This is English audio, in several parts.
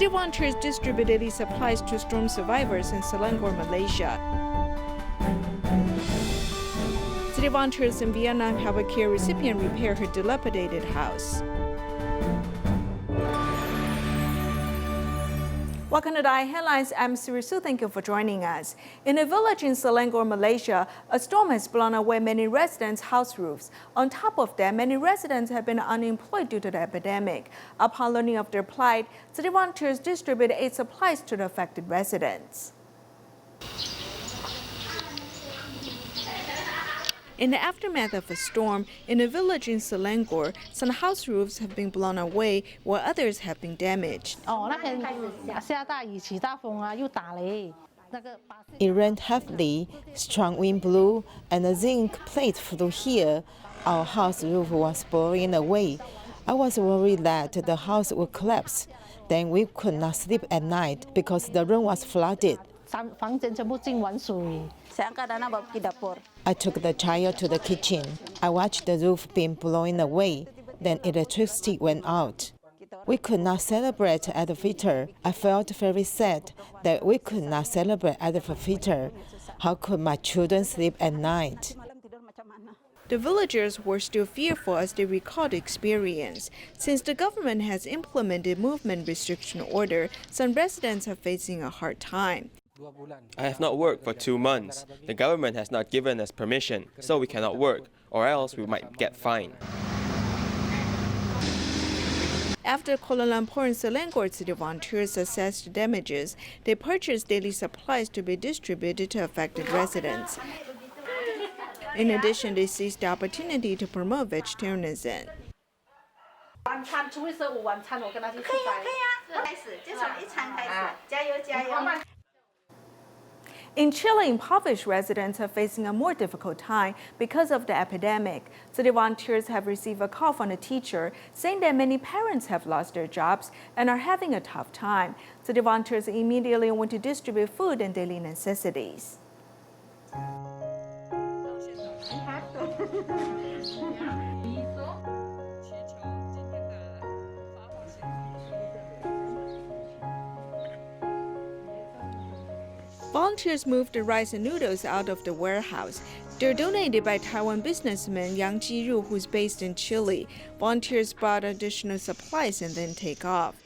City volunteers distribute daily supplies to storm survivors in Selangor, Malaysia. City volunteers in Vietnam help a care recipient repair her dilapidated house. Welcome to DaAi Headlines. I'm Siri Su. Thank you for joining us. In a village in Selangor, Malaysia, a storm has blown away many residents' house roofs. On top of that, many residents have been unemployed due to the epidemic. Upon learning of their plight, city volunteers distributed aid supplies to the affected residents. In the aftermath of a storm, in a village in Selangor, some house roofs have been blown away while others have been damaged. It rained heavily, strong wind blew, and a zinc plate flew here. Our house roof was blowing away. I was worried that the house would collapse. Then we could not sleep at night because the room was flooded. I took the child to the kitchen. I watched the roof being blown away. Then electricity went out. We could not celebrate at the theater. I felt very sad that we could not celebrate at the theater. How could my children sleep at night? The villagers were still fearful as they recalled the experience. Since the government has implemented movement restriction order, some residents are facing a hard time. I have not worked for 2 months. The government has not given us permission, so we cannot work, or else we might get fined. After Kuala Lumpur and Selangor city volunteers assessed damages, they purchased daily supplies to be distributed to affected residents. In addition, they seized the opportunity to promote vegetarianism. In Chile, impoverished residents are facing a more difficult time because of the epidemic. City volunteers have received a call from a teacher saying that many parents have lost their jobs and are having a tough time. City volunteers immediately went to distribute food and daily necessities. Volunteers moved the rice and noodles out of the warehouse. They're donated by Taiwan businessman Yang Ji-ru, who's based in Chile. Volunteers brought additional supplies and then take off.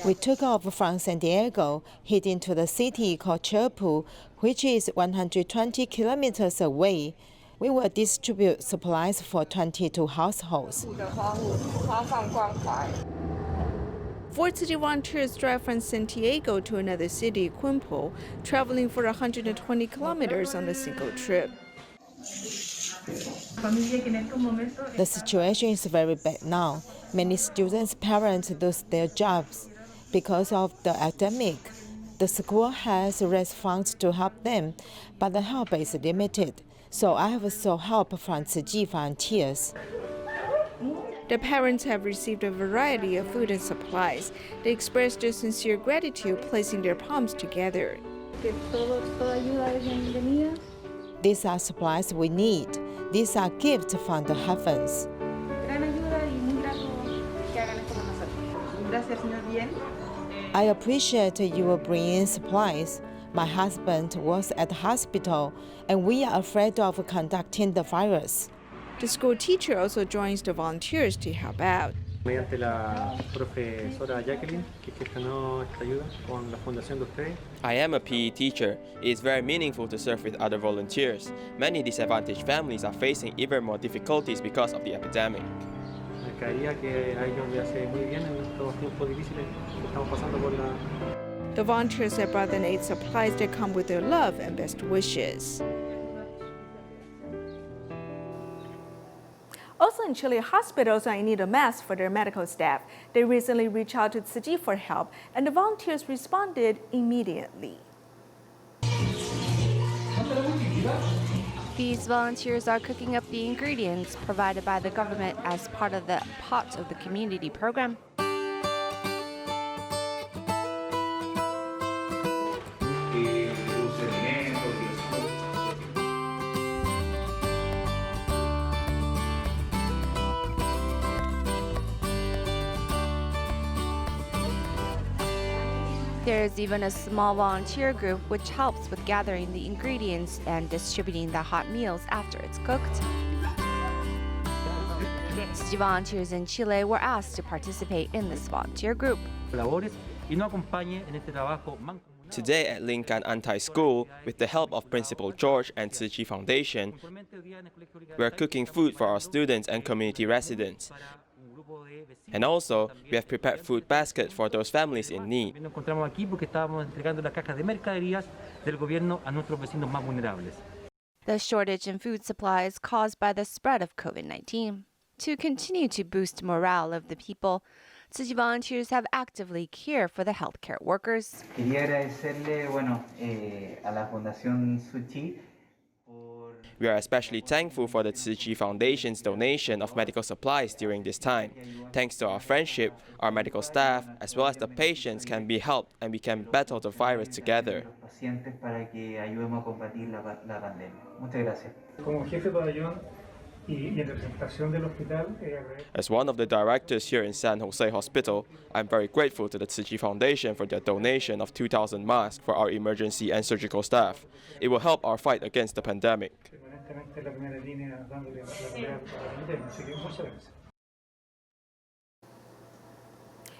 We took off from San Diego, heading to the city called Cherpu, which is 120 kilometers away. We will distribute supplies for 22 households. 4 city volunteers drive from Santiago to another city, Quimpo, traveling for 120 kilometers on a single trip. The situation is very bad now. Many students' parents lose their jobs because of the epidemic. The school has raised funds to help them, but the help is limited. So I have sought help from Tzu Chi volunteers. The parents have received a variety of food and supplies. They expressed their sincere gratitude, placing their palms together. These are supplies we need. These are gifts from the heavens. I appreciate you bringing supplies. My husband was at the hospital, and we are afraid of conducting the virus. The school teacher also joins the volunteers to help out. I am a PE teacher. It is very meaningful to serve with other volunteers. Many disadvantaged families are facing even more difficulties because of the epidemic. The volunteers have brought in aid supplies that come with their love and best wishes. Also in Chile, hospitals are in need of masks for their medical staff. They recently reached out to Tzu Chi for help, and the volunteers responded immediately. These volunteers are cooking up the ingredients provided by the government as part of the Pot of the Community program. There is even a small volunteer group which helps with gathering the ingredients and distributing the hot meals after it's cooked. Tzu Chi volunteers in Chile were asked to participate in this volunteer group. Today at Lincoln Anti-School, with the help of Principal George and Tzu Chi Foundation, we are cooking food for our students and community residents. And also, we have prepared food baskets for those families in need. The shortage in food supplies caused by the spread of COVID-19. To continue to boost morale of the people, Tzu Chi volunteers have actively cared for the healthcare workers. We are especially thankful for the Tzu Chi Foundation's donation of medical supplies during this time. Thanks to our friendship, our medical staff, as well as the patients can be helped and we can battle the virus together. As one of the directors here in San Jose Hospital, I'm very grateful to the Tzu Chi Foundation for their donation of 2,000 masks for our emergency and surgical staff. It will help our fight against the pandemic.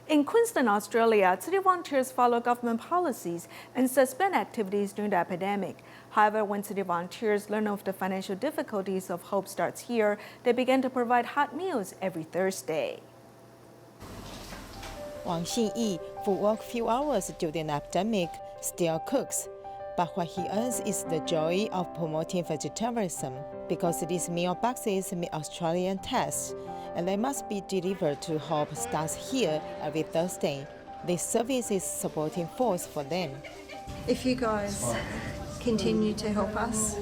In Queensland, Australia, Tzu Chi volunteers follow government policies and suspend activities during the epidemic. However, when Tzu Chi volunteers learn of the financial difficulties of Hope Starts Here, they began to provide hot meals every Thursday. Wang Xinyi, who worked few hours during the epidemic, still cooks. But what he earns is the joy of promoting vegetarianism, because these meal boxes meet Australian tests, and they must be delivered to Hope Starts Here every Thursday. This service is a supporting force for them. If you guys continue to help us,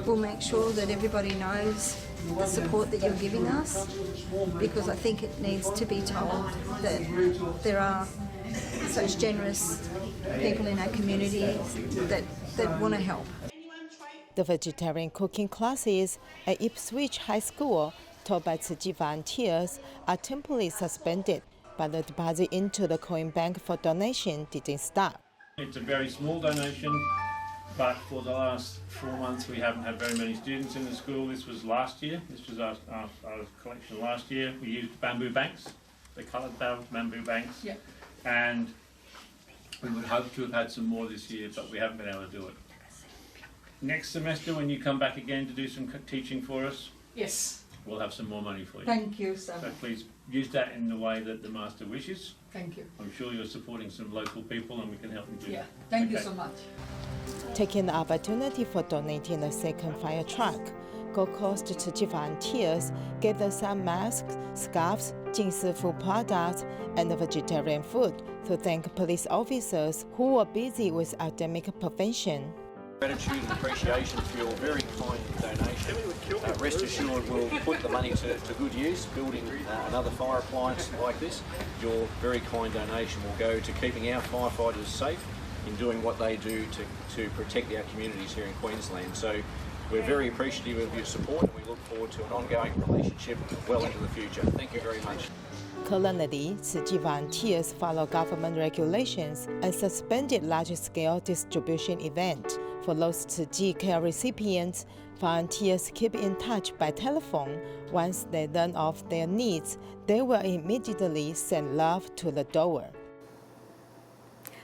we'll make sure that everybody knows the support that you're giving us, because I think it needs to be told that there are such generous people in our community that want to help. The vegetarian cooking classes at Ipswich High School, taught by Tzu Chi volunteers, are temporarily suspended, but the deposit into the coin bank for donation didn't stop. It's a very small donation, but for the last 4 months we haven't had very many students in the school. This was last year. This was our collection last year. We used bamboo banks, the coloured bamboo banks. Yeah. And we would hope to have had some more this year, but we haven't been able to do it. Next semester, when you come back again to do some teaching for us, yes, we'll have some more money for you. Thank you so much. So please use that in the way that the Master wishes. Thank you. I'm sure you're supporting some local people and we can help you do that. Thank you so much. Taking the opportunity for donating a second fire truck, Gold Coast Tzu Chi volunteers gave them some masks, scarves, Jingsi food products, and vegetarian food to thank police officers who were busy with epidemic prevention. Gratitude and appreciation for your very kind donation. Rest assured we'll put the money to good use, building another fire appliance like this. Your very kind donation will go to keeping our firefighters safe in doing what they do to protect our communities here in Queensland. So we're very appreciative of your support and we look forward to an ongoing relationship well into the future. Thank you very much. Currently, Tzu Chi volunteers follow government regulations and suspended large-scale distribution events. For those Tzu Chi care recipients, volunteers keep in touch by telephone. Once they learn of their needs, they will immediately send love to the door.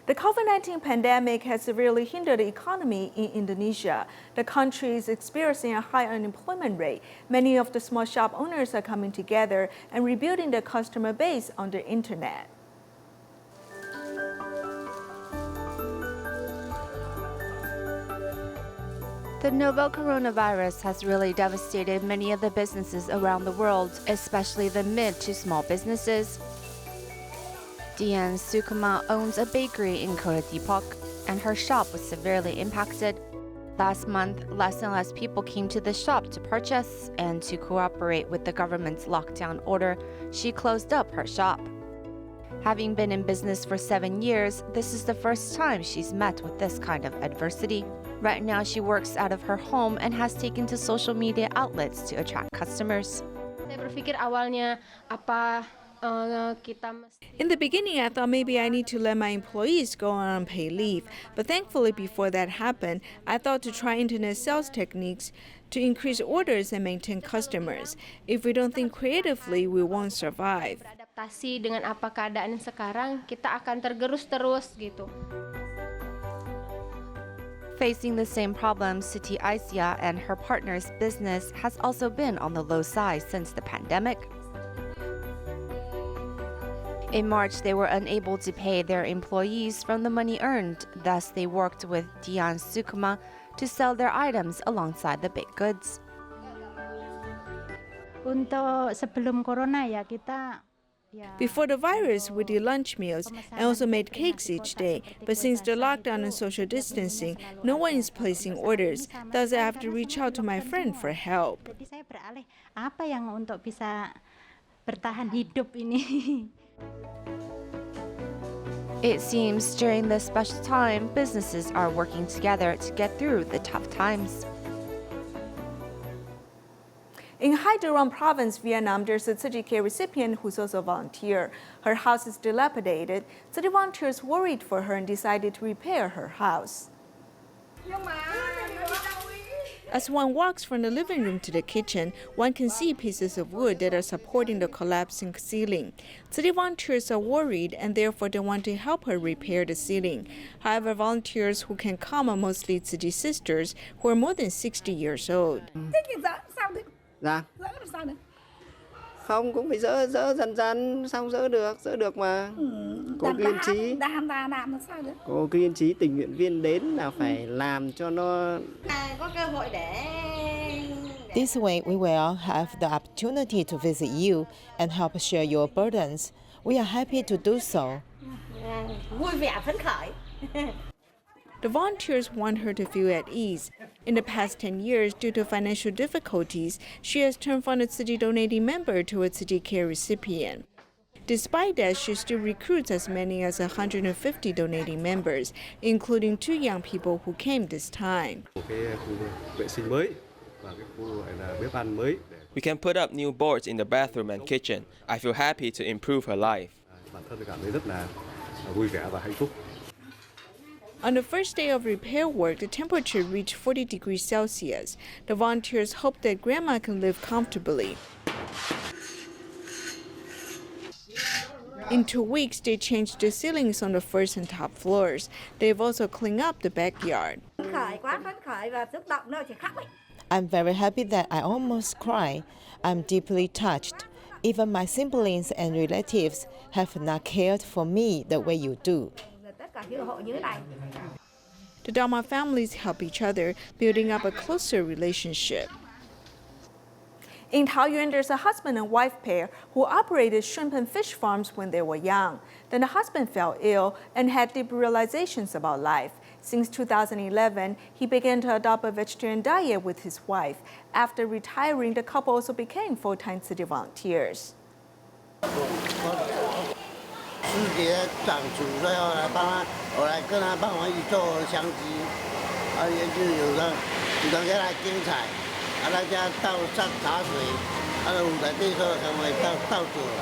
The COVID-19 pandemic has severely hindered the economy in Indonesia. The country is experiencing a high unemployment rate. Many of the small shop owners are coming together and rebuilding their customer base on the internet. The novel coronavirus has really devastated many of the businesses around the world, especially the mid to small businesses. Dian Sukuma owns a bakery in Kota Depok, and her shop was severely impacted. Last month, less and less people came to the shop to purchase, and to cooperate with the government's lockdown order, she closed up her shop. Having been in business for 7 years, this is the first time she's met with this kind of adversity. Right now, she works out of her home and has taken to social media outlets to attract customers. Saya berpikir awalnya apa In the beginning, I thought maybe I need to let my employees go on unpaid leave, but thankfully before that happened, I thought to try internet sales techniques to increase orders and maintain customers. If we don't think creatively, we won't survive. Beradaptasi dengan apa keadaan sekarang, kita akan tergerus terus gitu. Facing the same problems, Siti Aisyah and her partner's business has also been on the low side since the pandemic. In March, they were unable to pay their employees from the money earned. Thus, they worked with DaAi Sukma to sell their items alongside the baked goods. Untuk sebelum corona ya kita. Before the virus, we did lunch meals and also made cakes each day. But since the lockdown and social distancing, no one is placing orders. Thus, I have to reach out to my friend for help. Jadi saya beralih apa yang untuk bisa bertahan hidup ini. It seems during this special time, businesses are working together to get through the tough times. In Hai Duong Province, Vietnam, there's a Tzu Chi recipient who's also a volunteer. Her house is dilapidated, so the volunteers worried for her and decided to repair her house. As one walks from the living room to the kitchen, one can see pieces of wood that are supporting the collapsing ceiling. City volunteers are worried and therefore they want to help her repair the ceiling. However, volunteers who can come are mostly Tzu Chi sisters who are more than 60 years old. Dạ. Không, cũng phải dỡ dần dần, sao dỡ được mà. Có kiên trì tình nguyện viên đến là phải làm cho nó. This way, we will have the opportunity to visit you and help share your burdens. We are happy to do so. Vui vẻ phấn khởi. The volunteers want her to feel at ease. In the past 10 years, due to financial difficulties, she has turned from a Tzu Chi donating member to a Tzu Chi care recipient. Despite that, she still recruits as many as 150 donating members, including 2 young people who came this time. We can put up new boards in the bathroom and kitchen. I feel happy to improve her life. On the first day of repair work, the temperature reached 40 degrees Celsius. The volunteers hope that Grandma can live comfortably. In 2 weeks, they changed the ceilings on the first and top floors. They've also cleaned up the backyard. I'm very happy that I almost cried. I'm deeply touched. Even my siblings and relatives have not cared for me the way you do. The Dharma families help each other, building up a closer relationship. In Taoyuan, there's a husband and wife pair who operated shrimp and fish farms when they were young. Then the husband fell ill and had deep realizations about life. Since 2011, he began to adopt a vegetarian diet with his wife. After retiring, the couple also became full-time Tzu Chi volunteers. 师姐长处，所以我来跟他帮我一起做香鸡，也就有人给他精彩，大家倒上茶水，舞台对手成为倒酒了。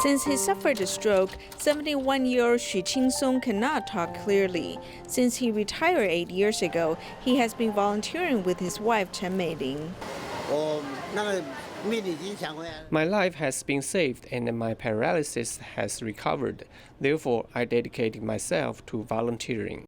Since he suffered a stroke, 71-year-old Xu Qingsong cannot talk clearly. Since he retired 8 years ago, he has been volunteering with his wife Chen Meiling. My life has been saved and my paralysis has recovered. Therefore, I dedicated myself to volunteering.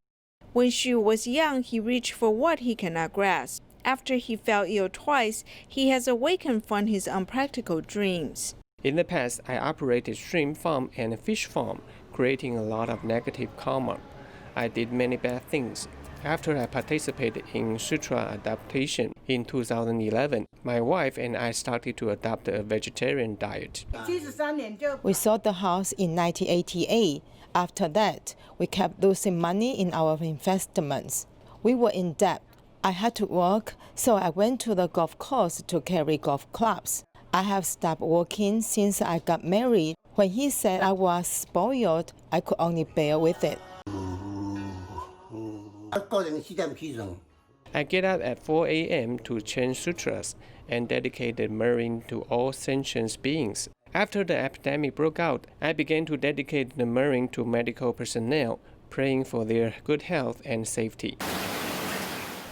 When Xu was young, he reached for what he cannot grasp. After he fell ill twice, he has awakened from his unpractical dreams. In the past, I operated shrimp farm and fish farm, creating a lot of negative karma. I did many bad things. After I participated in sutra adaptation in 2011, my wife and I started to adopt a vegetarian diet. We sold the house in 1988. After that, we kept losing money in our investments. We were in debt. I had to work, so I went to the golf course to carry golf clubs. I have stopped working since I got married. When he said I was spoiled, I could only bear with it. I get up at 4 a.m. to chant sutras and dedicate the Marine to all sentient beings. After the epidemic broke out, I began to dedicate the Marine to medical personnel, praying for their good health and safety.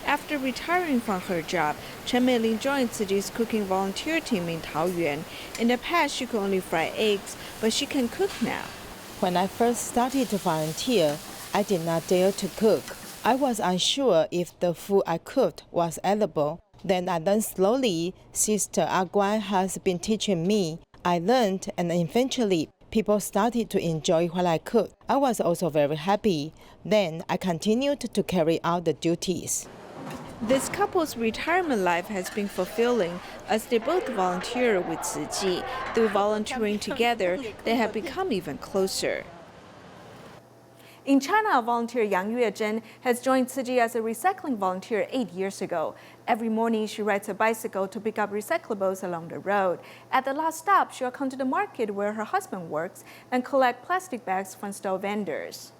After retiring from her job, Chen Meiling joined Tzu Chi's cooking volunteer team in Taoyuan. In the past, she could only fry eggs, but she can cook now. When I first started to volunteer, I did not dare to cook. I was unsure if the food I cooked was edible. Then I learned slowly. Sister Aguan has been teaching me. I learned, and eventually people started to enjoy what I cooked. I was also very happy. Then I continued to carry out the duties. This couple's retirement life has been fulfilling as they both volunteer with Tzu Chi. Through volunteering together, they have become even closer. In China, volunteer Yang Yuezhen has joined Tzu Chi as a recycling volunteer 8 years ago. Every morning, she rides a bicycle to pick up recyclables along the road. At the last stop, she'll come to the market where her husband works and collect plastic bags from stall vendors.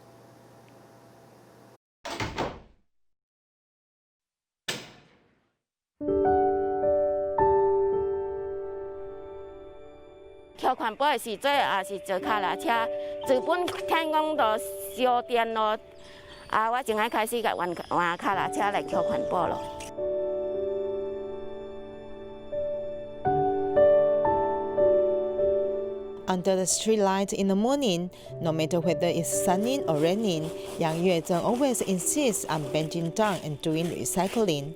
Under the street light in the morning, no matter whether it's sunny or raining, Yang Yuezhen always insists on bending down and doing recycling.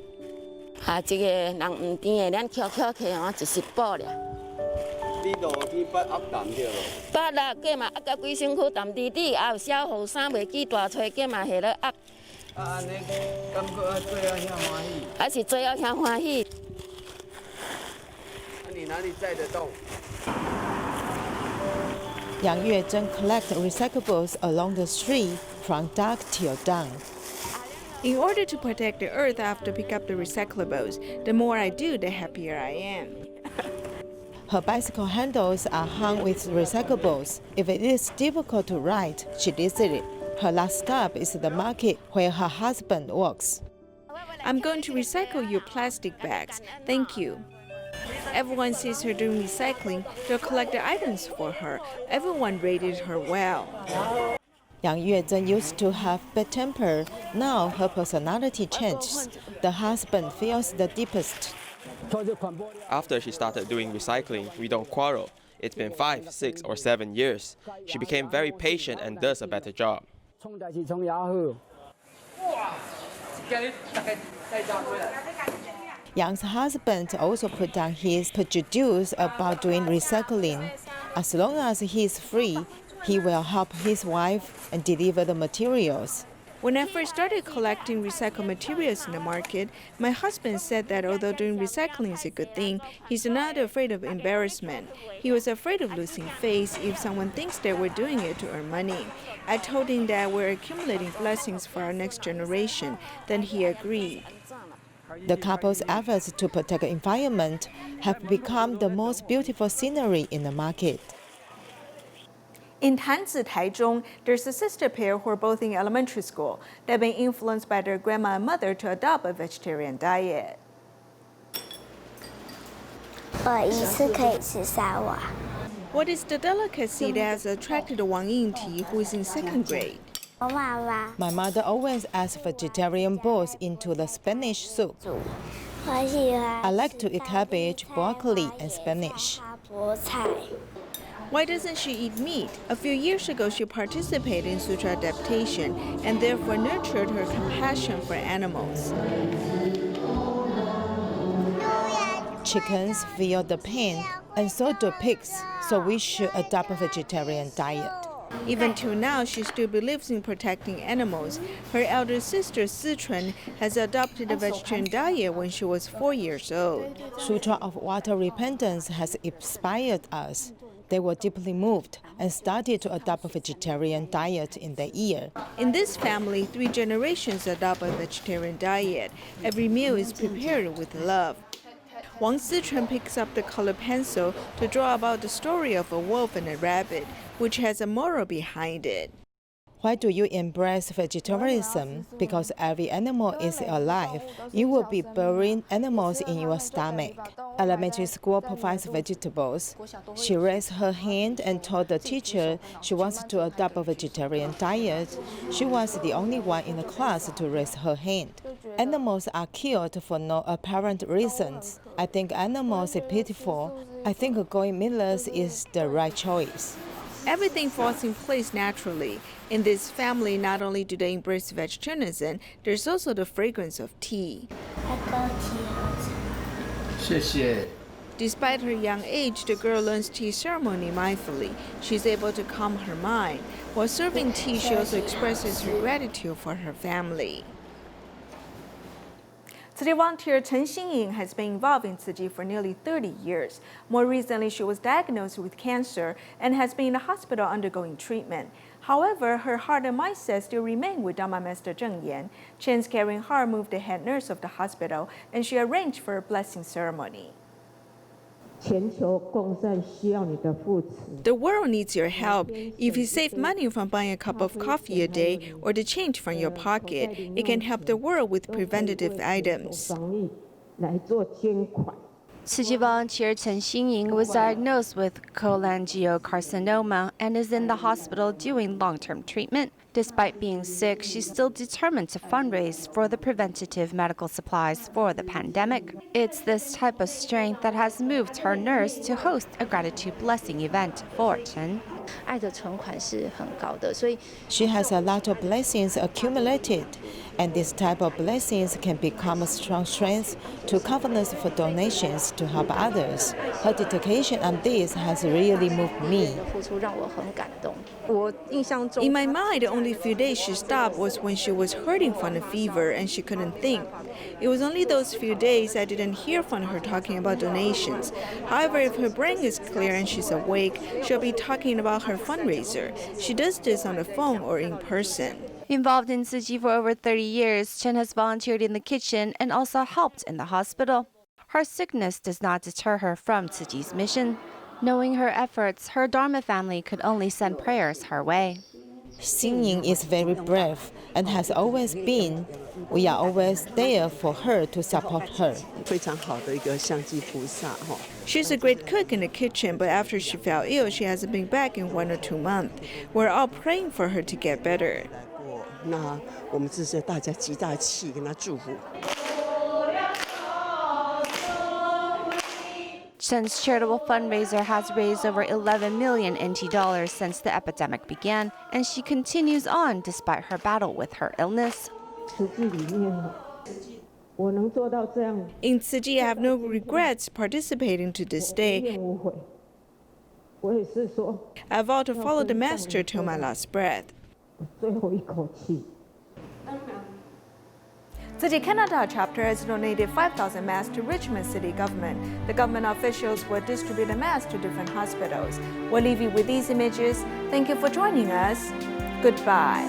Yang Yuezhen collects recyclables along the street from dark till dawn. In order to protect the earth, I have to pick up the recyclables. The more I do, the happier I am. Her bicycle handles are hung with recyclables. If it is difficult to ride, she does it. Her last stop is the market where her husband works. I'm going to recycle your plastic bags. Thank you. Everyone sees her doing recycling. They'll collect the items for her. Everyone rated her well. Yang Yuezhen used to have bad temper. Now her personality changed. The husband feels the deepest. After she started doing recycling, we don't quarrel. It's been 5, 6, or 7 years. She became very patient and does a better job. Yang's husband also put down his prejudice about doing recycling. As long as he is free, he will help his wife and deliver the materials. When I first started collecting recycled materials in the market, my husband said that although doing recycling is a good thing, he's not afraid of embarrassment. He was afraid of losing face if someone thinks that we're doing it to earn money. I told him that we're accumulating blessings for our next generation. Then he agreed. The couple's efforts to protect the environment have become the most beautiful scenery in the market. In Tanzi, Taichung, there's a sister pair who are both in elementary school. They've been influenced by their grandma and mother to adopt a vegetarian diet. What is the delicacy that has attracted Wang Yingti, who is in 2nd grade? My mother always adds vegetarian balls into the Spanish soup. I like to eat cabbage, broccoli, and spinach. Why doesn't she eat meat? A few years ago, she participated in sutra adaptation and therefore nurtured her compassion for animals. Chickens feel the pain, and so do pigs, so we should adopt a vegetarian diet. Even till now, she still believes in protecting animals. Her elder sister, Tzu Chi, has adopted a vegetarian diet when she was 4 years old. Sutra of water repentance has inspired us. They were deeply moved and started to adopt a vegetarian diet in their year. In this family, 3 generations adopt a vegetarian diet. Every meal is prepared with love. Wang Sichuan picks up the colored pencil to draw about the story of a wolf and a rabbit, which has a moral behind it. Why do you embrace vegetarianism? Because every animal is alive. You will be burying animals in your stomach. Elementary school provides vegetables. She raised her hand and told the teacher she wants to adopt a vegetarian diet. She was the only one in the class to raise her hand. Animals are killed for no apparent reasons. I think animals are pitiful. I think going meatless is the right choice. Everything falls in place naturally. In this family, not only do they embrace vegetarianism, there's also the fragrance of tea. Despite her young age, the girl learns tea ceremony mindfully. She's able to calm her mind. While serving tea, she also expresses her gratitude for her family. Tzu Chi volunteer Chen Xingying has been involved in Tzu Chi for nearly 30 years. More recently, she was diagnosed with cancer and has been in the hospital undergoing treatment. However, her heart and mindset still remain with Dharma Master Zheng Yan. Chen's caring heart moved the head nurse of the hospital, and she arranged for a blessing ceremony. The world needs your help. If you save money from buying a cup of coffee a day or the change from your pocket, it can help the world with preventative items. Tzu Chi volunteer Chen Xingying was diagnosed with cholangiocarcinoma and is in the hospital doing long-term treatment. Despite being sick, she's still determined to fundraise for the preventative medical supplies for the pandemic. It's this type of strength that has moved her nurse to host a gratitude blessing event for Chen. She has a lot of blessings accumulated, and this type of blessings can become a strong strength to covenants for donations to help others. Her dedication on this has really moved me. In my mind, the only few days she stopped was when she was hurting from a fever and she couldn't think. It was only those few days I didn't hear from her talking about donations. However, if her brain is clear and she's awake, she'll be talking about her fundraiser. She does this on the phone or in person. Involved in Tzu Chi for over 30 years, Chen has volunteered in the kitchen and also helped in the hospital. Her sickness does not deter her from Tzu Chi's mission. Knowing her efforts, her Dharma family could only send prayers her way. Xingying is very brave and has always been. We are always there for her to support her. She's a great cook in the kitchen, but after she fell ill, she hasn't been back in 1 or 2 months. We're all praying for her to get better. Chen's charitable fundraiser has raised over 11 million NT dollars since the epidemic began, and she continues on despite her battle with her illness. In Tzu Chi, I have no regrets participating to this day. I vow to follow the Master till my last breath. Tzu Chi Canada chapter has donated 5,000 masks to Richmond city government. The government officials will distribute the masks to different hospitals. We'll leave you with these images. Thank you for joining us. Goodbye.